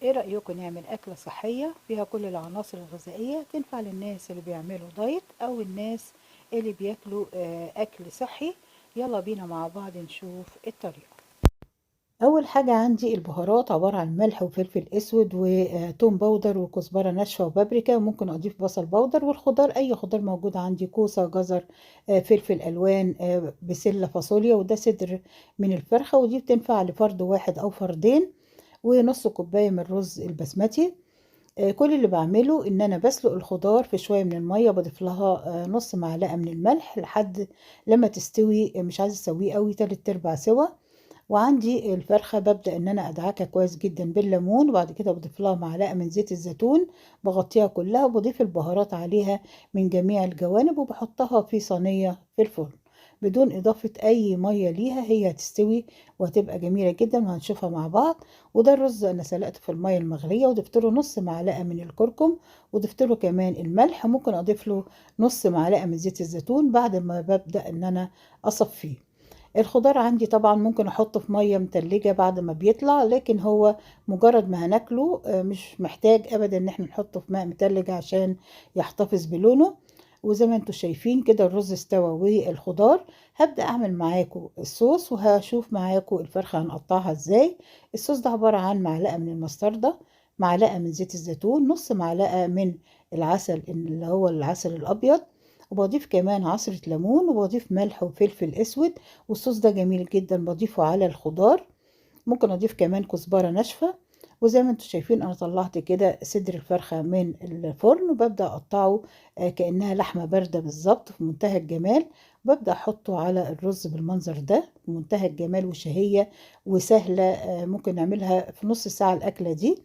ايه رأيكم نعمل أكلة صحية فيها كل العناصر الغذائية تنفع للناس اللي بيعملوا دايت أو الناس اللي بياكلوا أكل صحي. يلا بينا مع بعض نشوف الطريقة. أول حاجة عندي البهارات عبارة عن ملح وفلفل أسود وتوم باودر وكزبرة ناشفة وبابريكا، وممكن أضيف بصل باودر، والخضار أي خضار موجود عندي، كوسة، جزر، فلفل ألوان، بسلة، فاصوليا، وده صدر من الفرخة، ودي بتنفع لفرد واحد أو فردين، ونص كوباية من الرز البسمتي. كل اللي بعمله ان انا بسلق الخضار في شوية من المية، بضيف لها نص معلقة من الملح لحد لما تستوي، مش عايزة اسويه قوي، تلات ارباع سوا. وعندي الفرخة ببدأ ان انا ادعكها كويس جدا بالليمون، وبعد كده بضيف لها معلقة من زيت الزيتون، بغطيها كلها وبضيف البهارات عليها من جميع الجوانب، وبحطها في صينية في الفرن بدون إضافة أي مية ليها. هي هتستوي وهتبقى جميلة جدا وهنشوفها مع بعض. وده الرز أنا سلقته في المية المغلية، وضفت له نص معلقة من الكركم، وضفت له كمان الملح، ممكن أضيف له نص معلقة من زيت الزيتون بعد ما ببدأ إن أنا أصفيه. الخضار عندي طبعا ممكن احطه في ميه متلجه بعد ما بيطلع، لكن هو مجرد ما هناكله مش محتاج ابدا ان احنا نحطه في ماء متلج عشان يحتفظ بلونه. وزي ما انتم شايفين كده الرز استوى والخضار. هبدأ اعمل معاكم الصوص، وهشوف معاكم الفرخة هنقطعها ازاي. الصوص ده عبارة عن معلقة من المستردة، معلقة من زيت الزيتون، نص معلقة من العسل اللي هو العسل الابيض، وبضيف كمان عصرة ليمون، وبضيف ملح وفلفل اسود. والصوص ده جميل جدا بضيفه على الخضار. ممكن اضيف كمان كزبرة ناشفة. وزي ما انتم شايفين انا طلعت كده صدر الفرخة من الفرن، وببدأ اقطعه كأنها لحمة باردة بالظبط في منتهى الجمال. ببدأ احطه على الرز بالمنظر ده في منتهى الجمال وشهية وسهلة. ممكن نعملها في نص ساعة الأكلة دي،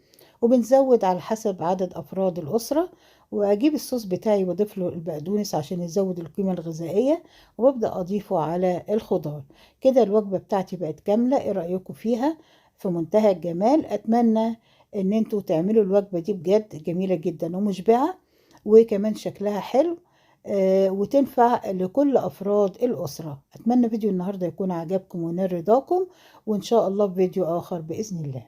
وبنزود على حسب عدد أفراد الأسرة. وأجيب الصوص بتاعي وأضيف له البقدونس عشان يزود القيمة الغذائية، وببدأ أضيفه على الخضار. كده الوجبة بتاعتي بقت كاملة. ايه رأيكم فيها؟ في منتهى الجمال. اتمنى ان انتوا تعملوا الوجبة دي، بجد جميلة جدا ومشبعة، وكمان شكلها حلو، وتنفع لكل افراد الاسرة. اتمنى فيديو النهاردة يكون عجبكم ونال رضاكم، وان شاء الله في فيديو اخر بإذن الله.